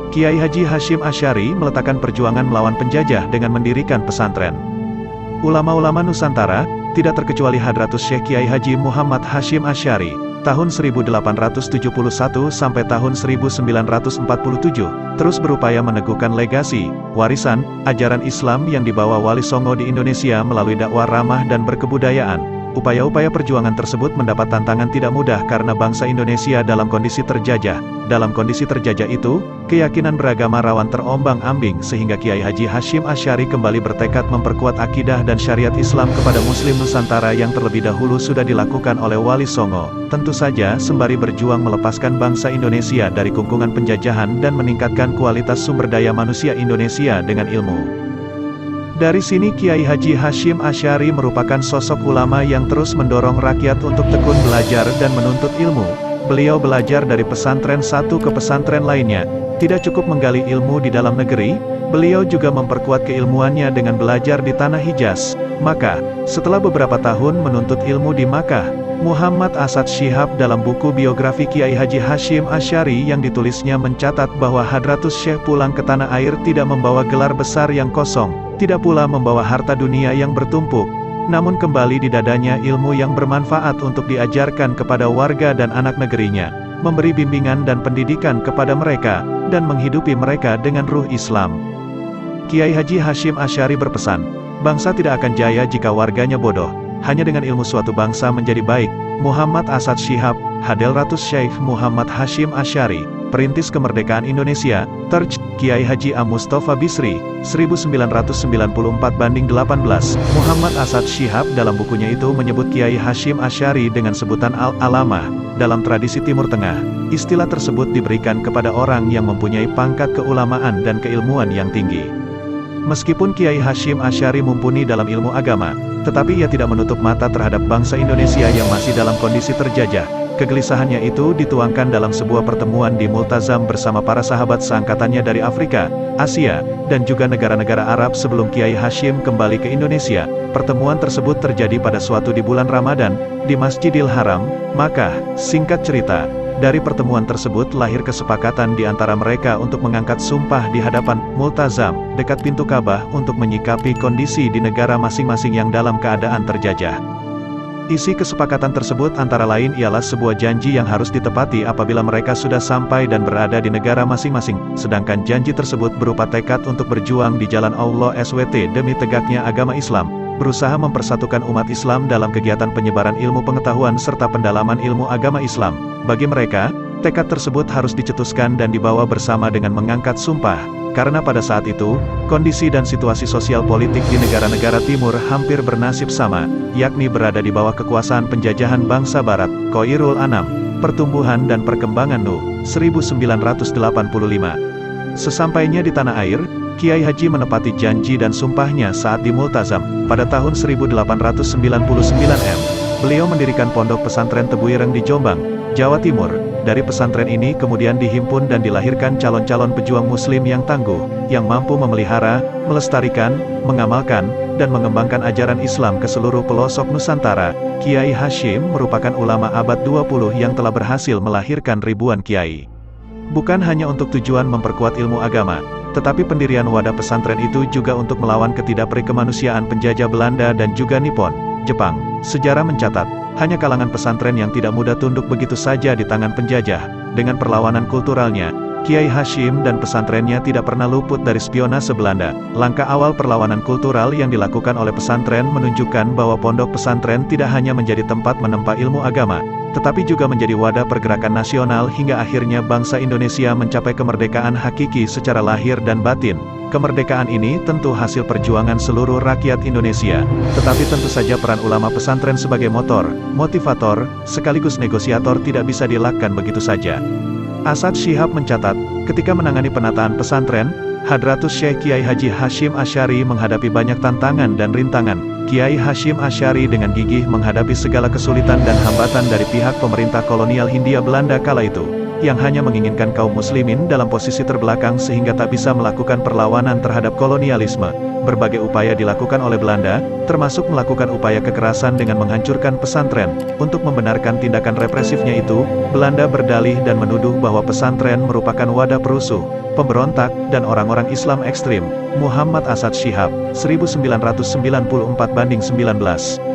Kiai Haji Hasyim Asy'ari meletakkan perjuangan melawan penjajah dengan mendirikan pesantren. Ulama-ulama Nusantara, tidak terkecuali Hadratus Syekh Kiai Haji Muhammad Hasyim Asy'ari, tahun 1871 sampai tahun 1947, terus berupaya meneguhkan legasi, warisan, ajaran Islam yang dibawa Wali Songo di Indonesia melalui dakwah ramah dan berkebudayaan. Upaya-upaya perjuangan tersebut mendapat tantangan tidak mudah karena bangsa Indonesia dalam kondisi terjajah. Dalam kondisi terjajah itu, keyakinan beragama rawan terombang-ambing sehingga Kiai Haji Hasyim Asy'ari kembali bertekad memperkuat akidah dan syariat Islam kepada Muslim Nusantara yang terlebih dahulu sudah dilakukan oleh Wali Songo. Tentu saja sembari berjuang melepaskan bangsa Indonesia dari kungkungan penjajahan dan meningkatkan kualitas sumber daya manusia Indonesia dengan ilmu. Dari sini Kiai Haji Hasyim Asy'ari merupakan sosok ulama yang terus mendorong rakyat untuk tekun belajar dan menuntut ilmu. Beliau belajar dari pesantren satu ke pesantren lainnya. Tidak cukup menggali ilmu di dalam negeri, beliau juga memperkuat keilmuannya dengan belajar di tanah Hijaz. Maka, setelah beberapa tahun menuntut ilmu di Makkah, Muhammad Asad Syihab dalam buku biografi Kiai Haji Hasyim Asy'ari yang ditulisnya mencatat bahwa Hadratus Syekh pulang ke tanah air tidak membawa gelar besar yang kosong, tidak pula membawa harta dunia yang bertumpuk, namun kembali di dadanya ilmu yang bermanfaat untuk diajarkan kepada warga dan anak negerinya, memberi bimbingan dan pendidikan kepada mereka, dan menghidupi mereka dengan ruh Islam. Kiai Haji Hasyim Asy'ari berpesan, bangsa tidak akan jaya jika warganya bodoh. Hanya dengan ilmu suatu bangsa menjadi baik. Muhammad Asad Syihab, Hadratus Syekh Muhammad Hasyim Asy'ari, Perintis Kemerdekaan Indonesia, Terj. Kiai Haji A. Mustafa Bisri, 1994-18. Muhammad Asad Syihab dalam bukunya itu menyebut Kiai Hasyim Asy'ari dengan sebutan Al-Alamah. Dalam tradisi Timur Tengah, istilah tersebut diberikan kepada orang yang mempunyai pangkat keulamaan dan keilmuan yang tinggi. Meskipun Kiai Hasyim Asy'ari mumpuni dalam ilmu agama, tetapi ia tidak menutup mata terhadap bangsa Indonesia yang masih dalam kondisi terjajah. Kegelisahannya itu dituangkan dalam sebuah pertemuan di Multazam bersama para sahabat seangkatannya dari Afrika, Asia, dan juga negara-negara Arab sebelum Kiai Hasyim kembali ke Indonesia. Pertemuan tersebut terjadi pada suatu di bulan Ramadan, di Masjidil Haram, Makkah. Singkat cerita, dari pertemuan tersebut lahir kesepakatan di antara mereka untuk mengangkat sumpah di hadapan Multazam, dekat pintu Ka'bah untuk menyikapi kondisi di negara masing-masing yang dalam keadaan terjajah. Isi kesepakatan tersebut antara lain ialah sebuah janji yang harus ditepati apabila mereka sudah sampai dan berada di negara masing-masing, sedangkan janji tersebut berupa tekad untuk berjuang di jalan Allah SWT demi tegaknya agama Islam, berusaha mempersatukan umat Islam dalam kegiatan penyebaran ilmu pengetahuan serta pendalaman ilmu agama Islam. Bagi mereka, tekad tersebut harus dicetuskan dan dibawa bersama dengan mengangkat sumpah. Karena pada saat itu, kondisi dan situasi sosial politik di negara-negara timur hampir bernasib sama, yakni berada di bawah kekuasaan penjajahan bangsa barat. Khoirul Anam, Pertumbuhan dan Perkembangan Nu, 1985. Sesampainya di tanah air, Kiai Haji menepati janji dan sumpahnya saat di Multazam. Pada tahun 1899 beliau mendirikan pondok pesantren Tebuireng di Jombang, Jawa Timur. Dari pesantren ini kemudian dihimpun dan dilahirkan calon-calon pejuang muslim yang tangguh, yang mampu memelihara, melestarikan, mengamalkan, dan mengembangkan ajaran Islam ke seluruh pelosok Nusantara. Kiai Hasyim merupakan ulama abad 20 yang telah berhasil melahirkan ribuan kiai. Bukan hanya untuk tujuan memperkuat ilmu agama, tetapi pendirian wadah pesantren itu juga untuk melawan ketidakperikemanusiaan penjajah Belanda dan juga Nippon, Jepang. Sejarah mencatat, hanya kalangan pesantren yang tidak mudah tunduk begitu saja di tangan penjajah. Dengan perlawanan kulturalnya, Kiai Hasyim dan pesantrennya tidak pernah luput dari spionase Belanda. Langkah awal perlawanan kultural yang dilakukan oleh pesantren menunjukkan bahwa pondok pesantren tidak hanya menjadi tempat menempa ilmu agama, tetapi juga menjadi wadah pergerakan nasional hingga akhirnya bangsa Indonesia mencapai kemerdekaan hakiki secara lahir dan batin. Kemerdekaan ini tentu hasil perjuangan seluruh rakyat Indonesia, tetapi tentu saja peran ulama pesantren sebagai motor, motivator, sekaligus negosiator tidak bisa dielakkan begitu saja. Asad Syihab mencatat, ketika menangani penataan pesantren, Hadratus Syekh Kiai Haji Hasyim Asy'ari menghadapi banyak tantangan dan rintangan. Kiai Hasyim Asy'ari dengan gigih menghadapi segala kesulitan dan hambatan dari pihak pemerintah kolonial Hindia Belanda kala itu. yang hanya menginginkan kaum muslimin dalam posisi terbelakang sehingga tak bisa melakukan perlawanan terhadap kolonialisme. Berbagai upaya dilakukan oleh Belanda, termasuk melakukan upaya kekerasan dengan menghancurkan pesantren. Untuk membenarkan tindakan represifnya itu, Belanda berdalih dan menuduh bahwa pesantren merupakan wadah perusuh, pemberontak, dan orang-orang Islam ekstrim. Muhammad Asad Shihab, 1994-19